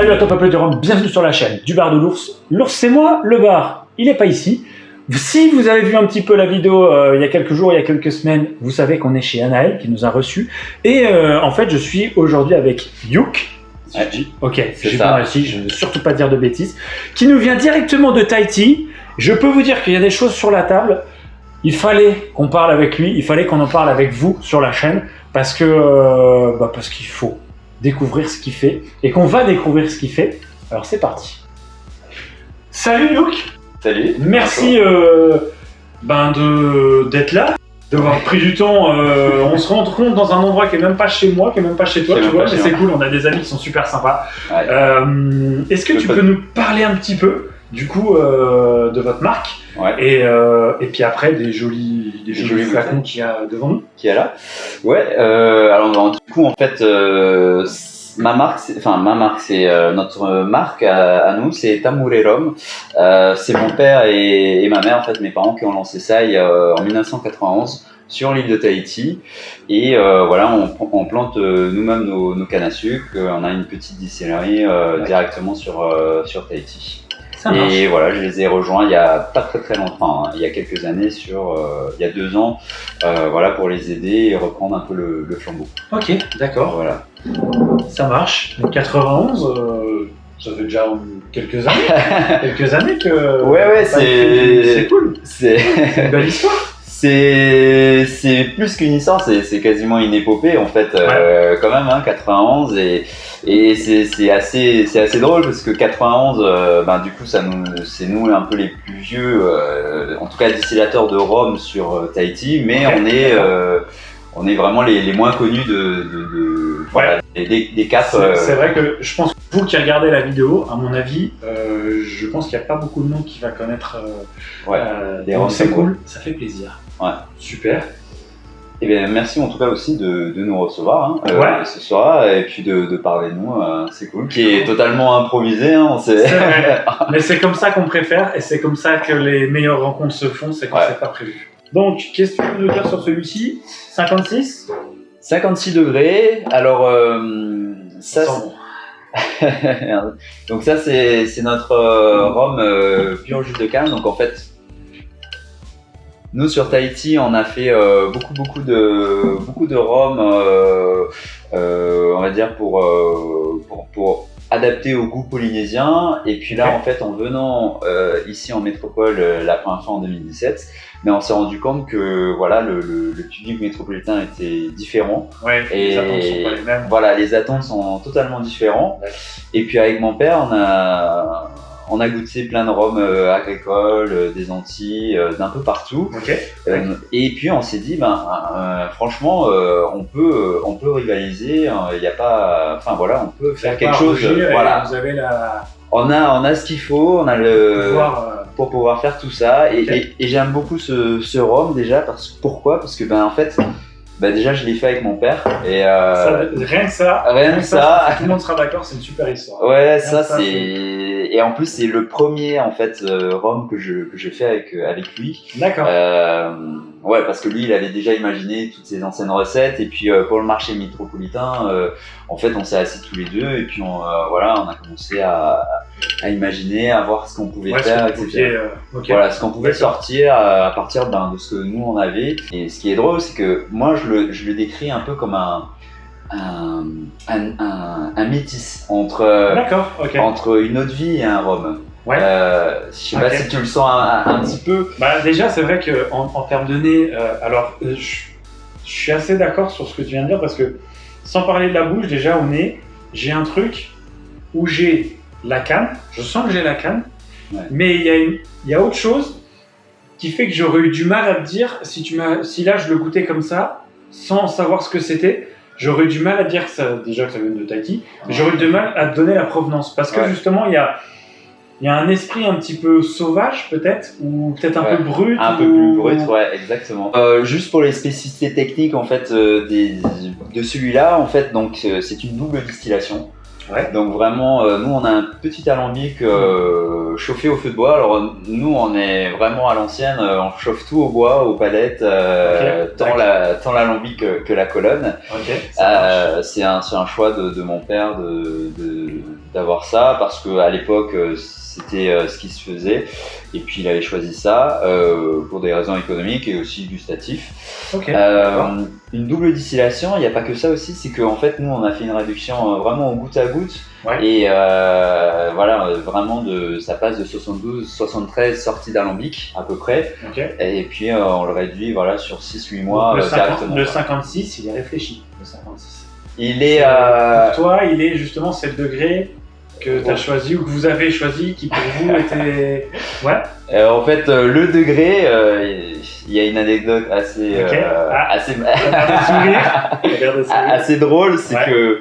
Salut à toi peuple du Rhum, bienvenue sur la chaîne du bar de l'ours. L'ours c'est moi, le bar il est pas ici. Si vous avez vu un petit peu la vidéo il y a quelques jours, il y a quelques semaines, vous savez qu'on est chez Anaël qui nous a reçus. Et en fait je suis aujourd'hui avec Youk. Si je dis, ok, j'ai bien réussi, je ne veux surtout pas dire de bêtises. Qui nous vient directement de Tahiti. Je peux vous dire qu'il y a des choses sur la table. Il fallait qu'on parle avec lui, il fallait qu'on en parle avec vous sur la chaîne. Parce qu'il faut découvrir ce qu'il fait et qu'on va découvrir ce qu'il fait. Alors c'est parti. Salut Youk. Salut. Merci d'être là, d'avoir pris du temps. On se rencontre dans un endroit qui est même pas chez moi, qui est même pas chez toi, tu vois, mais c'est cool, on a des amis qui sont super sympas. Ouais. Est-ce que tu peux nous parler un petit peu du coup de votre marque? Ouais. Et puis après des jolis flacons qu'il y a devant nous. Qui est là. Ouais. Alors du coup en fait ma marque c'est notre marque à nous, c'est Tamure Rum. C'est mon père et ma mère en fait, mes parents qui ont lancé ça en 1991 sur l'île de Tahiti. Et voilà, on plante nous-mêmes nos cannes à sucre. On a une petite distillerie directement sur Tahiti. Et voilà, je les ai rejoints il y a pas très longtemps, il y a quelques années, il y a 2 ans, voilà, pour les aider et reprendre un peu le flambeau. Ok, d'accord. Voilà. Ça marche. Donc 91, ça fait déjà quelques années que. Ouais, c'est cool. C'est une belle histoire. C'est plus qu'une histoire, c'est quasiment une épopée en fait, quand même, 91 et c'est assez drôle parce que 91, du coup c'est nous un peu les plus vieux, en tout cas distillateurs de rhum sur Tahiti, mais on est vraiment les moins connus des 4. C'est vrai que je pense que vous qui regardez la vidéo, à mon avis, je pense qu'il n'y a pas beaucoup de monde qui va connaître des rhums. C'est cool, ça fait plaisir. Ouais. Super. Et bien merci en tout cas aussi de nous recevoir ce soir et puis de parler de nous, c'est cool. Qui est totalement improvisé, C'est vrai, mais c'est comme ça qu'on préfère et c'est comme ça que les meilleures rencontres se font, c'est quand c'est pas prévu. Donc, qu'est-ce que tu peux nous dire sur celui-ci? 56 degrés, alors ça... Donc ça c'est notre rhum pur jus de canne, donc en fait nous sur Tahiti on a fait beaucoup de rhum, on va dire pour adapter au goût polynésien, et puis là en fait en venant ici en métropole la première fois en 2017, mais on s'est rendu compte que voilà le public métropolitain était différent, et les attentes sont pas les mêmes. Voilà, les attentes sont totalement différentes. Et puis avec mon père on a goûté plein de rhums agricoles, des Antilles, d'un peu partout. Et puis on s'est dit franchement on peut rivaliser, il y a pas, enfin voilà, on peut faire quelque chose. Voilà. Vous avez on a ce qu'il faut, on a pour pouvoir faire tout ça. Et j'aime beaucoup ce rhum déjà pourquoi? Parce que en fait déjà je l'ai fait avec mon père et rien que ça, tout le monde sera d'accord, c'est une super histoire. Ouais, ça c'est... Et en plus c'est le premier en fait rhum que je fais avec lui. D'accord. Ouais, parce que lui il avait déjà imaginé toutes ses anciennes recettes, et puis pour le marché métropolitain en fait on s'est assis tous les deux et puis on a commencé à imaginer, à voir ce qu'on pouvait faire, etc. Voilà, ce qu'on pouvait sortir à partir de ce que nous on avait. Et ce qui est drôle, c'est que moi je le décris un peu comme un métis entre une eau de vie et un rhum. Je sais pas si tu le sens un petit peu. Déjà c'est vrai que en termes de nez, je suis assez d'accord sur ce que tu viens de dire, parce que sans parler de la bouche, déjà au nez, j'ai un truc où j'ai la canne, je sens que j'ai la canne, mais il y a autre chose qui fait que j'aurais eu du mal à te dire, si là je le goûtais comme ça, sans savoir ce que c'était, j'aurais eu du mal à dire que ça vient de Tahiti, mais j'aurais eu du mal à te donner la provenance, parce que justement il y a un esprit un petit peu sauvage peut-être, ou peut-être un peu brut. Un peu plus brut, exactement. Juste pour les spécificités techniques en fait de celui-là, en fait, donc c'est une double distillation. Donc vraiment, nous on a un petit alambic chauffé au feu de bois. Alors nous on est vraiment à l'ancienne, on chauffe tout au bois, aux palettes, tant l'alambic que la colonne. C'est un choix de mon père d'avoir ça parce qu'à l'époque c'était ce qui se faisait et puis il avait choisi ça pour des raisons économiques et aussi gustatives. Ok. Une double distillation, il n'y a pas que ça aussi, c'est qu'en fait nous on a fait une réduction vraiment au goutte à goutte et voilà vraiment ça passe de 72-73 sorties d'alambic à peu près et puis on le réduit voilà sur 6-8 mois directement. Le 56 il est réfléchi, le 56. Il est pour toi il est justement c'est le degré que tu as choisi ou que vous avez choisi qui pour vous était en fait le degré il y a une anecdote assez assez drôle, c'est que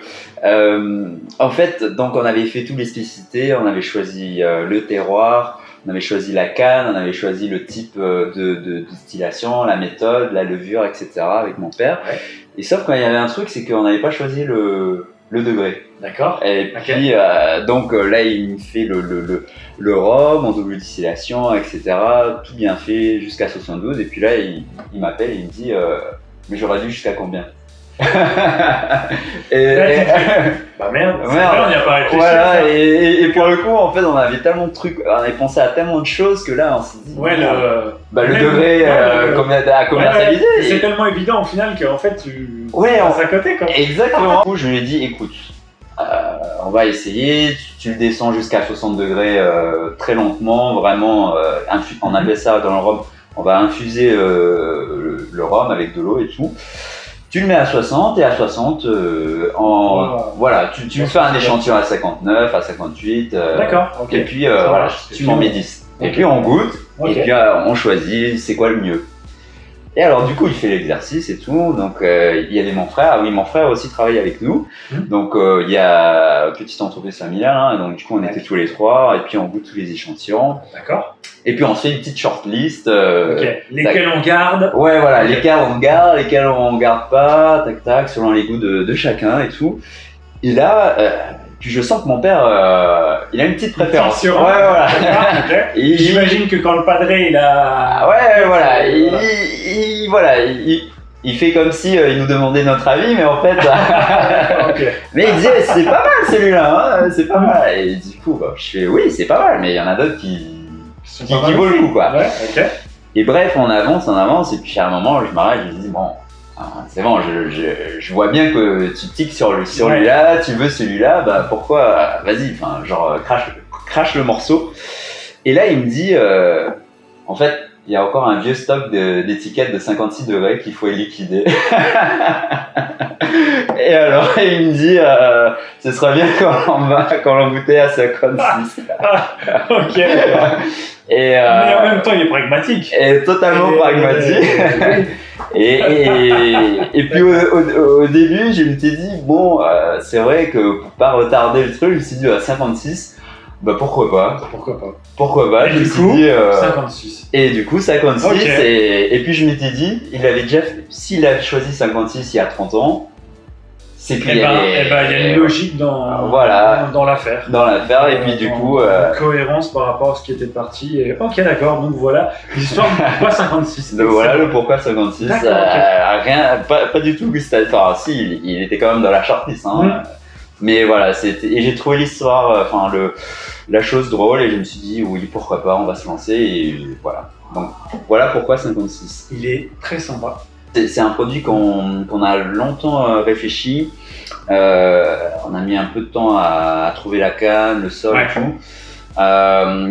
en fait donc on avait fait toutes les spécificités, on avait choisi le terroir, on avait choisi la canne, on avait choisi le type de distillation, la méthode, la levure, etc. avec mon père. Et sauf qu'il y avait un truc, c'est qu'on n'avait pas choisi le degré. D'accord. Et puis donc là il me fait le rhum en double distillation, etc. Tout bien fait jusqu'à 72. Et puis là il m'appelle et il me dit mais j'aurais dû jusqu'à combien? Bah merde, on n'y a pas réfléchi. Voilà, et pour le coup, en fait, on avait tellement de trucs, on avait pensé à tellement de choses que là, on s'est dit, le degré à commercialiser. C'est tellement évident au final qu'en fait, tu passes à côté. Quoi. Exactement. Du coup, je lui ai dit, écoute, on va essayer, tu le descends jusqu'à 60 degrés très lentement, vraiment, on avait ça dans le rhum, on va infuser le rhum avec de l'eau et tout. Tu le mets à 60 et à 60, voilà, tu fais un échantillon à 59, à 58. D'accord. Et puis voilà, tu m'en mets 10. Et puis on goûte, et puis on choisit c'est quoi le mieux. Et alors du coup il fait l'exercice et tout, donc il y a mon frère, ah oui mon frère aussi travaille avec nous, donc il y a une petite entreprise familiale, hein, donc du coup on était tous les trois, et puis on goûte tous les échantillons. D'accord. Et puis on se fait une petite shortlist. Lesquels on garde. Ouais voilà, lesquels on garde, lesquels on garde pas, tac tac, selon les goûts de chacun et tout. Et là, puis je sens que mon père, il a une petite préférence. Ouais voilà. J'imagine que quand le padré il a. Voilà, il fait comme si il nous demandait notre avis, mais en fait, mais il disait c'est pas mal celui-là, hein, c'est pas mal. Et du coup, je fais oui c'est pas mal, mais il y en a d'autres qui vaut le coup quoi. Et bref, on avance, et puis à un moment, je m'arrête, je me dis bon, c'est bon, je vois bien que tu tiques sur celui-là, tu veux celui-là, bah pourquoi, vas-y, enfin genre crache le morceau. Et là, il me dit, en fait, il y a encore un vieux stock d'étiquettes de 56 degrés qu'il faut liquider. Et alors, il me dit, ce serait bien quand on goûtait à 56. Ok. Mais en même temps, il est pragmatique. Et totalement pragmatique. Et puis au début, je me suis dit, bon, c'est vrai que pour pas retarder le truc, je me suis dit à 56, bah pourquoi pas. Et du coup, 56. Et du coup, 56. Et puis je m'étais dit, s'il avait choisi 56 il y a 30 ans, c'est qu'il y a une logique dans l'affaire. Et puis du coup. Cohérence par rapport à ce qui était parti. Et... Ok, d'accord, donc voilà l'histoire du pourquoi 56. Donc voilà le pourquoi 56. Rien, pas du tout gustatif. Enfin, si, il était quand même dans la shortlist. Hein. Mais voilà, et j'ai trouvé l'histoire, la chose drôle, et je me suis dit, oui, pourquoi pas, on va se lancer, et voilà. Donc voilà pourquoi 56. Il est très sympa. C'est un produit qu'on a longtemps réfléchi. On a mis un peu de temps à trouver la canne, le sol et tout.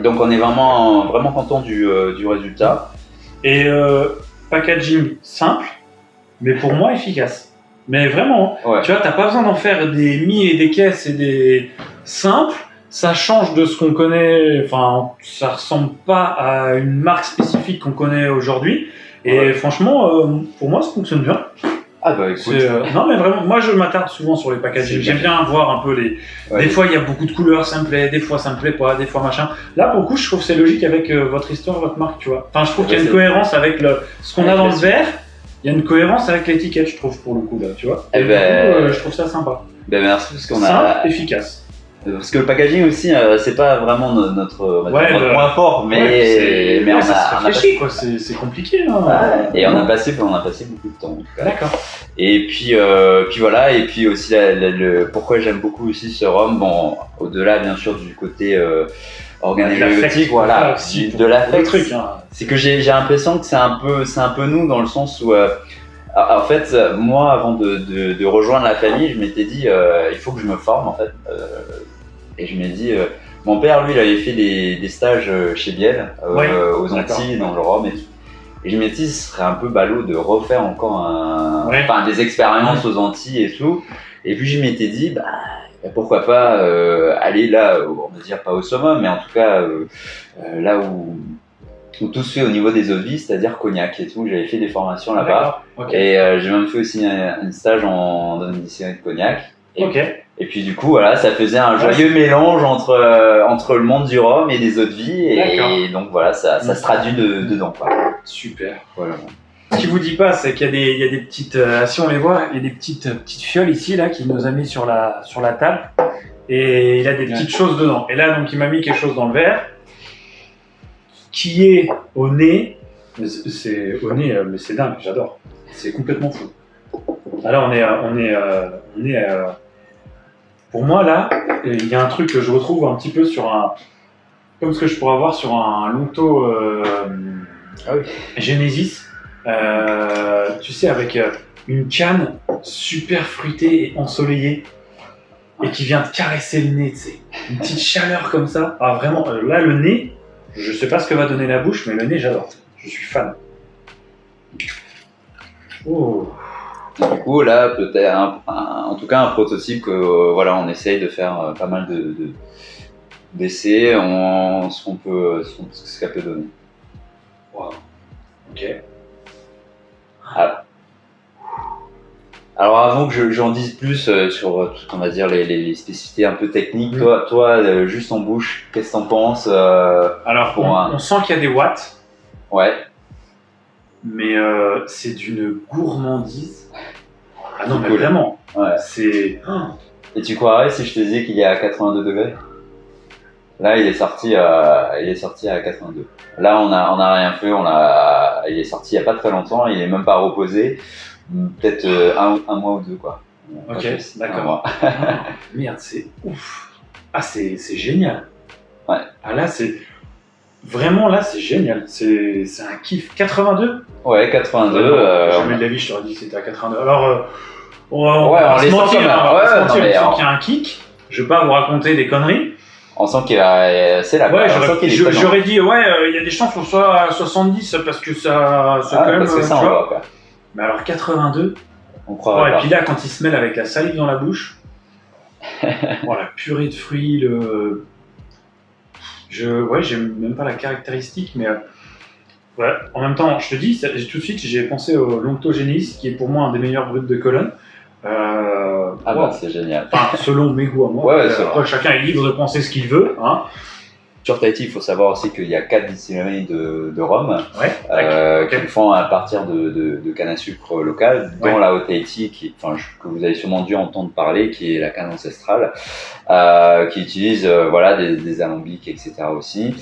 Donc on est vraiment content du résultat. Et packaging simple, mais pour moi efficace. Mais vraiment, tu vois, t'as pas besoin d'en faire des mille et des caisses et des simples. Ça change de ce qu'on connaît. Enfin, ça ressemble pas à une marque spécifique qu'on connaît aujourd'hui. Et franchement, pour moi, ça fonctionne bien. Ah bah écoute. Non mais vraiment, moi je m'attarde souvent sur les packaging. J'aime bien voir un peu les. Des fois il y a beaucoup de couleurs, ça me plaît. Des fois ça me plaît pas. Des fois machin. Là pour le coup, je trouve que c'est logique avec votre histoire, votre marque, tu vois. Enfin, je trouve qu'il y a une cohérence avec ce qu'on a dans le verre. Il y a une cohérence avec l'étiquette, je trouve, pour le coup là, tu vois. Et du coup, je trouve ça sympa. Ben merci parce qu'on simple, efficace. Parce que le packaging aussi, c'est pas vraiment notre point fort, mais mais on ça se a réfléchit, quoi. C'est compliqué. Hein. Ouais, et on a passé beaucoup de temps. En tout cas. D'accord. Et puis voilà, et puis aussi pourquoi j'aime beaucoup aussi ce rhum, bon, au-delà bien sûr du côté organoleptique, voilà, de l'affect, truc. Hein. C'est que j'ai l'impression que c'est un peu nous dans le sens où en fait, moi, avant de rejoindre la famille, je m'étais dit, il faut que je me forme, en fait. Et je m'ai dit, mon père, lui, il avait fait des stages chez Biel, aux Antilles, dans le Rhum et tout. Et je m'étais dit, ce serait un peu ballot de refaire encore des expériences aux Antilles et tout. Et puis je m'étais dit, pourquoi pas aller là, on va dire pas au summum, mais en tout cas là où tout se fait au niveau des eaux de vie, c'est-à-dire Cognac et tout. J'avais fait des formations là-bas. Okay. Et j'ai même fait aussi un stage dans une distillerie de Cognac. Et puis du coup, voilà, ça faisait un joyeux mélange entre le monde du rhum et des eaux de vie. Et donc voilà, ça se traduit dedans. Quoi. Super. Voilà. Ce qui vous dit pas, c'est qu'il y a des petites, si on les voit, il y a des petites fioles ici là qu'il nous a mis sur la table. Et il a des petites choses dedans. Et là, donc, il m'a mis quelque chose dans le verre qui est au nez. C'est au nez, mais c'est dingue, j'adore. C'est complètement fou. Alors on est pour moi là, il y a un truc que je retrouve un petit peu comme ce que je pourrais avoir sur un Longto Genesis. Tu sais, avec une canne super fruitée et ensoleillée et qui vient te caresser le nez, tu sais. Une petite chaleur comme ça. Ah vraiment, là le nez, je sais pas ce que va donner la bouche, mais le nez j'adore. Je suis fan. Oh. Du coup là, peut-être en tout cas un prototype que voilà, on essaye de faire pas mal d'essais, ce qu'elle peut donner. Wow. Ok. Alors avant que j'en dise plus sur on va dire les spécificités un peu techniques, toi juste en bouche, qu'est-ce que t'en penses Alors on sent qu'il y a des watts. Ouais. Mais c'est d'une gourmandise. Ah non, mais vraiment. Ouais. C'est. Et tu croirais si je te disais qu'il est à 82 degrés? Là, il est sorti à 82. Là, on a rien fait. Il est sorti il y a pas très longtemps. Il est même pas reposé. Peut-être un mois ou deux, quoi. Ok, d'accord. Merde, c'est ouf. Ah, c'est génial. Ouais. Ah là, c'est vraiment là, c'est génial. C'est un kiff. 82. Ouais, 82. Jamais de la vie, je t'aurais dit que c'était à 82. Alors, on va se mentir. On sent qu'il y a un kick. Je vais pas vous raconter des conneries. On sent c'est là. Ouais, j'aurais dit, il y a des chances qu'on soit à 70 parce que ça quand même. Parce que ça, on voit, quoi. Mais alors 82. On croirait pas. Et puis là, quand il se mêle avec la salive dans la bouche, la purée de fruits, j'aime même pas la caractéristique, mais en même temps, je te dis, tout de suite, j'ai pensé au Longto Genesis, qui est pour moi un des meilleurs bruts de Cologne. C'est génial. Enfin, selon mes goûts à moi. Après, chacun est libre de penser ce qu'il veut. Hein. Sur Tahiti, il faut savoir aussi qu'il y a 4 distilleries de rhum qui font à partir de canne à sucre locale, dont la Haut-Tahiti, que vous avez sûrement dû entendre parler, qui est la canne ancestrale, qui utilise des alambics, etc. aussi,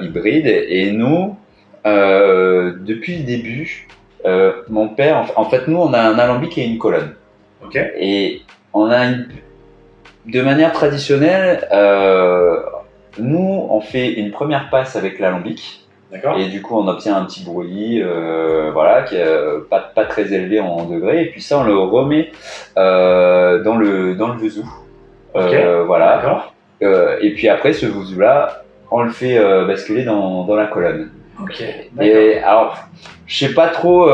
hybrides. Et nous, depuis le début, mon père, en fait, nous, on a un alambic et une colonne. Et on a de manière traditionnelle, nous, on fait une première passe avec l'alambic. D'accord. Et du coup, on obtient un petit bruit, qui est pas très élevé en degrés. Et puis ça, on le remet dans le vezou. D'accord. Et puis après, ce vezou-là, on le fait basculer dans la colonne. Ok. Et alors, je sais pas trop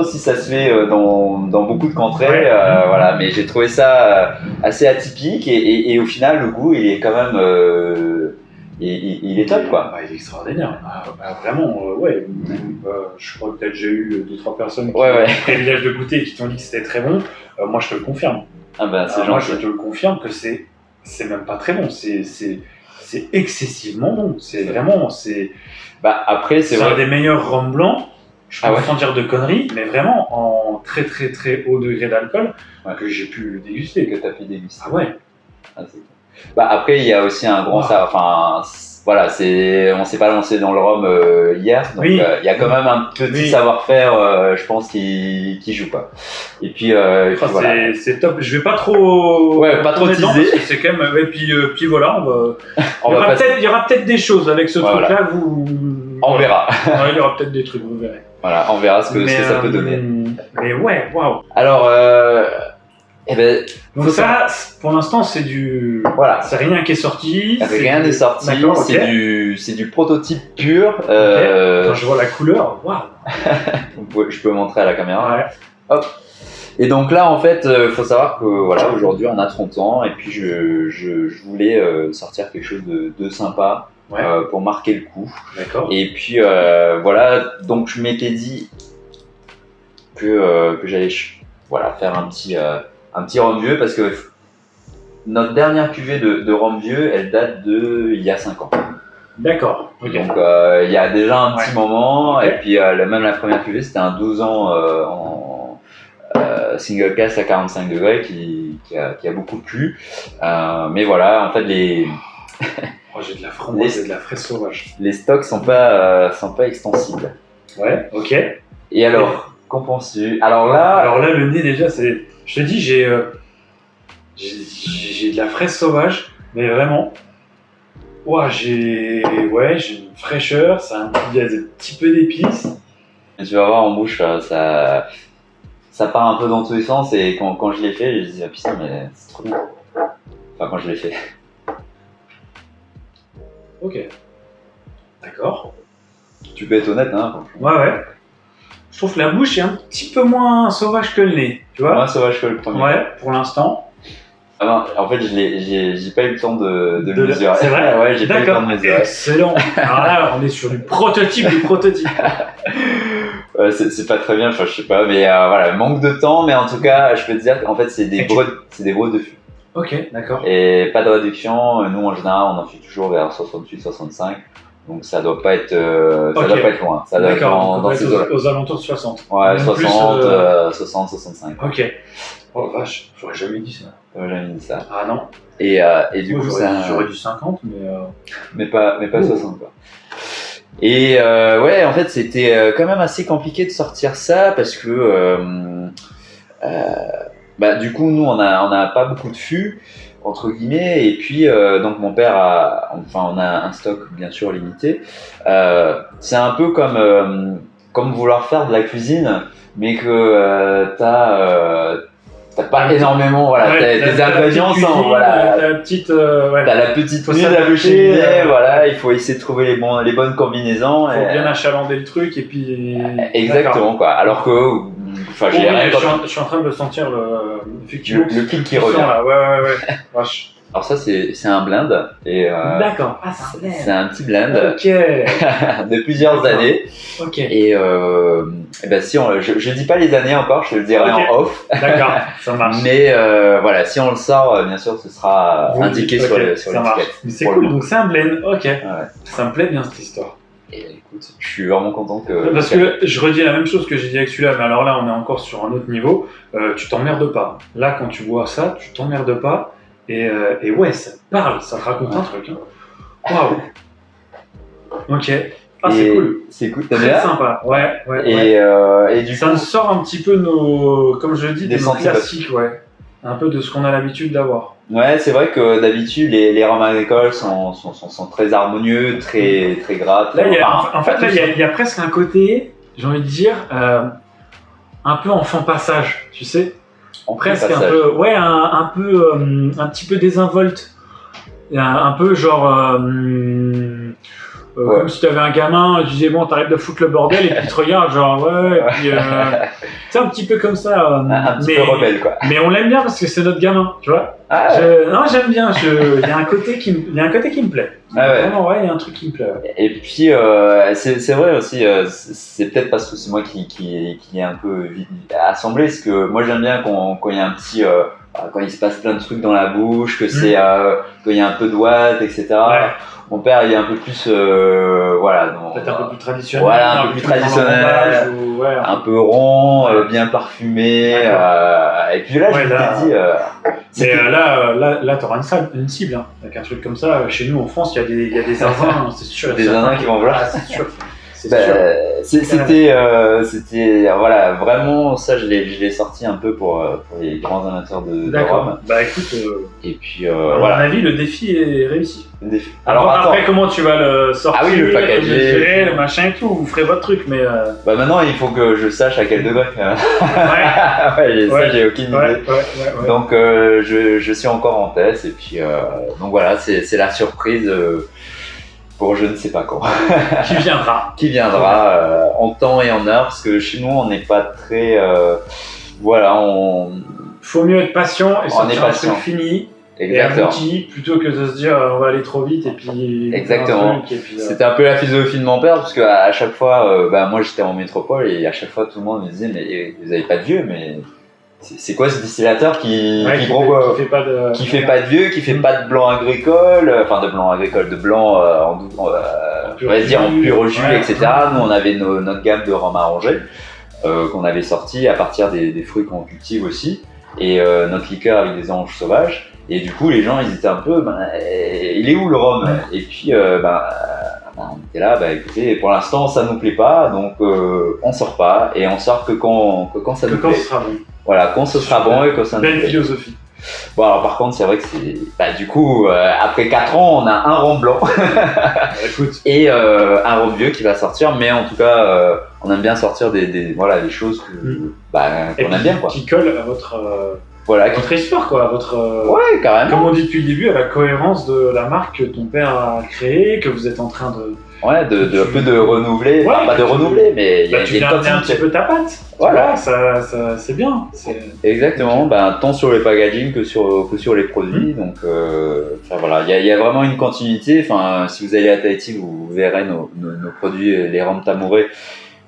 si ça se fait dans beaucoup de contrées, mais j'ai trouvé ça assez atypique et au final le goût il est quand même il est top, quoi. Il est extraordinaire. Vraiment, je crois que peut-être j'ai eu 2-3 personnes qui ont eu le privilège de goûter et qui t'ont dit que c'était très bon. Moi je te le confirme. Moi je te le confirme que c'est même pas très bon. C'est excessivement bon. C'est vraiment, après, c'est vrai. Un des meilleurs rhums blancs. Je peux sans dire de conneries, mais vraiment en très très très haut degré d'alcool que j'ai pu déguster. Que t'as pu déguster. Ah ouais. Ah, c'est cool. Bah, après, il y a aussi un grand enfin, voilà, on s'est pas lancé dans le rhum hier, donc il y a quand même un petit savoir-faire, je pense, qui joue quoi. Et puis, voilà. C'est top. Je vais pas trop. Pas trop teaser. C'est quand même. Et puis voilà, il y aura peut-être des choses avec ce truc-là. On verra. Il y aura peut-être des trucs, vous verrez. Voilà, on verra ce que ça peut donner. Mais ouais, waouh. Alors. Donc ça, pour l'instant, c'est du. Voilà. C'est rien qui est sorti. Rien n'est sorti. C'est du prototype pur. Quand je vois la couleur, waouh. Je peux montrer à la caméra. Ouais. Hop. Et donc là, en fait, faut savoir que voilà, aujourd'hui, on a 30 ans et puis je voulais sortir quelque chose de sympa pour marquer le coup. D'accord. Et puis voilà, donc je m'étais dit que j'allais faire un petit rhum vieux parce que notre dernière cuvée de rhum vieux, elle date il y a 5 ans. D'accord. Okay. Donc il y a déjà un petit moment, et puis même la première cuvée, c'était un 12 ans en single cask à 45 degrés qui a beaucoup plu. Mais voilà, en fait, j'ai de la framboise et de la fraise sauvage. Les stocks sont pas extensibles. Ouais, ok. Et alors, qu'en penses-tu? Alors là, le nez déjà, c'est. Je te dis, j'ai de la fraise sauvage, mais vraiment. J'ai une fraîcheur, il y a un petit peu d'épices. Et tu vas voir en bouche, ça part un peu dans tous les sens, et quand je l'ai fait, je me dis, ah putain, mais c'est trop bon. Enfin, quand je l'ai fait. Ok. D'accord. Tu peux être honnête, hein, franchement. Ouais. Je trouve que la bouche est un petit peu moins sauvage que le nez, tu vois. Moins sauvage que le premier. Ouais, pour l'instant. Ah non, en fait, j'ai pas eu le temps de le mesurer. C'est vrai. Ouais, j'ai pas eu le temps de mesurer. Excellent. Alors là, on est sur du prototype du prototype. Ouais, c'est pas très bien, je sais pas, mais voilà, manque de temps, mais en tout cas, je peux te dire qu'en fait, c'est des breux de fût. Ok, d'accord. Et pas de réduction. Nous, en général, on en fait toujours vers 68-65. Donc ça doit pas être loin. Ça doit être dans ces eaux-là. Aux alentours de 60. Ouais, 60, 65. Ok. Oh vache, j'aurais jamais dit ça. T'aurais jamais dit ça. Ah non. Et du coup, j'aurais dit 50, mais pas 60 quoi. Et en fait, c'était quand même assez compliqué de sortir ça parce que du coup, nous, on a pas beaucoup de fûts, entre guillemets, et puis donc mon père on a un stock bien sûr limité. C'est un peu comme vouloir faire de la cuisine, mais que t'as pas énormément, tes ingrédients sont, t'as la petite, t'as la petite nuit de la boucherie, il faut essayer de trouver les bonnes combinaisons. Faut bien achalander le truc et puis. Exactement quoi. Alors que, j'ai rien. Je suis en train de le sentir effectivement. Le kick qui revient. Là. Ouais. Vache. Alors ça c'est un blend et d'accord. c'est un petit blend de plusieurs années. Ok. Et si je dis pas les années encore, je te le dirai en off. D'accord, ça marche. Mais si on le sort, bien sûr, ce sera indiqué sur l'étiquette. Mais c'est cool, donc c'est un blend. Ok. Ouais. Ça me plaît bien cette histoire. Et écoute, je suis vraiment content que. Parce que je redis la même chose que j'ai dit avec celui-là, mais alors là on est encore sur un autre niveau. Tu t'emmerdes pas. Là quand tu bois ça, tu t'emmerdes pas. Et ouais, ça te parle, ça te raconte un truc. Waouh. Ok. Ah, c'est cool. C'est cool, t'as bien. Très sympa. Ouais. Et du ça coup, nous sort un petit peu comme je le dis, des classiques, ouais. Un peu de ce qu'on a l'habitude d'avoir. Ouais, c'est vrai que d'habitude les rhums agricoles sont très harmonieux, très gras. Là, il y a presque un côté, j'ai envie de dire, un peu enfant passage, tu sais. Presque un peu, ouais, un petit peu désinvolte, un peu genre comme si tu avais un gamin, tu disais bon t'arrêtes de foutre le bordel et puis tu te regardes genre ouais, et puis c'est un petit peu comme ça, un petit peu rebelle quoi. Mais on l'aime bien parce que c'est notre gamin, tu vois. Non, j'aime bien, il y a un côté qui me plaît. Vraiment, ouais, il y a un truc qui me plaît. Ouais. Et puis c'est vrai aussi, c'est peut-être parce que c'est moi qui est un peu assemblé, parce que moi j'aime bien quand il y a un petit quand il se passe plein de trucs dans la bouche, que c'est qu'il y a un peu d'ouate, etc. Ouais. Mon père, il est un peu plus, voilà, Peut-être un peu plus traditionnel. Voilà, un peu plus traditionnel, un peu rond, bien parfumé. Et puis là, je m'étais dit. Mais là, t'auras une cible, hein. Avec un truc comme ça, chez nous en France, il y a des zinzins, c'est sûr. Des zinzins qui vont vouloir. C'est sûr. C'était voilà, vraiment ça, je l'ai sorti un peu pour les grands amateurs de rhum. Bah écoute, et puis voilà. À mon avis, le défi est réussi. Alors après, comment tu vas le sortir, le packager, le machin et tout, vous ferez votre truc, mais. Bah maintenant, il faut que je sache à quel degré. Ça, j'ai aucune idée. Donc je suis encore en test et puis donc voilà, c'est la surprise. Pour je ne sais pas quand. Qui viendra en temps et en heure, parce que chez nous, on n'est pas très. Voilà, faut mieux être patient et sortir un truc fini. Exactement. Et abouti, plutôt que de se dire on va aller trop vite et puis. Exactement. C'était un peu la philosophie de mon père, parce qu'à chaque fois, moi j'étais en métropole et à chaque fois tout le monde me disait mais vous avez pas de vieux, mais. C'est quoi ce distillateur qui fait pas de vieux, qui fait pas de blanc agricole, de blanc je vais dire en pur jus, etc. Nous on avait notre gamme de rhum arrangé qu'on avait sorti à partir des fruits qu'on cultive aussi, et notre liqueur avec des oranges sauvages, et du coup les gens ils étaient un peu il est où le rhum, et puis on était là, écoutez, pour l'instant ça nous plaît pas, donc on sort pas, et on sort que quand ça nous plaît. Voilà, quand ce sera bon et quand ça nous plaît. Belle philosophie. Bon, alors par contre, c'est vrai que c'est. Du coup, après 4 ans, on a un rhum blanc et un rhum vieux qui va sortir, mais en tout cas, on aime bien sortir des choses qu'on aime bien, quoi. Qui collent à votre. Votre histoire, quoi, à votre. Ouais, carrément. Comme on dit depuis le début, à la cohérence de la marque que ton père a créée, que vous êtes en train de. Ouais, un peu de renouveler. Ouais, pas de renouveler, mais il y a tu viens amener un petit peu ta patte. Voilà. Ça, c'est bien. Exactement. Tant sur le packaging que sur les produits. Donc, voilà, il y a vraiment une continuité. Enfin, si vous allez à Tahiti, vous verrez nos produits, les rhums Tamouré.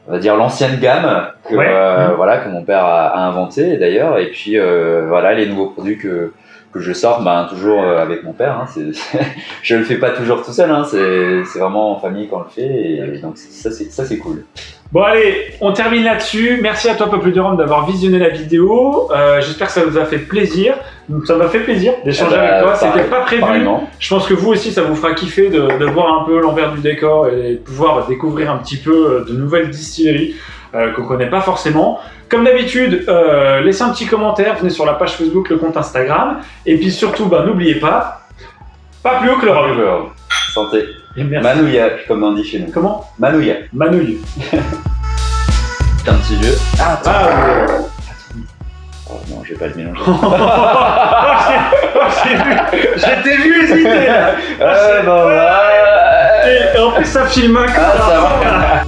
On va dire l'ancienne gamme que mon père a inventé d'ailleurs. Et puis voilà, les nouveaux produits que je sors, toujours avec mon père. Je le fais pas toujours tout seul, c'est vraiment en famille qu'on le fait, et donc ça c'est cool. Bon allez, on termine là-dessus. Merci à toi Peuple du Rhum d'avoir visionné la vidéo. J'espère que ça vous a fait plaisir. Ça m'a fait plaisir d'échanger avec toi. C'était pas prévu. Pareillement. Je pense que vous aussi, ça vous fera kiffer de voir un peu l'envers du décor et de pouvoir découvrir un petit peu de nouvelles distilleries qu'on connaît pas forcément. Comme d'habitude, laissez un petit commentaire, venez sur la page Facebook, le compte Instagram, et puis surtout, n'oubliez pas plus haut que le rhum. Santé. Et merci. Manouilla, comme on dit chez nous. Comment ? Manouilla. C'est un petit vieux. Oh non, je vais pas le mélanger. Je t'ai vu hésiter. Et en plus, ça filme un ça va.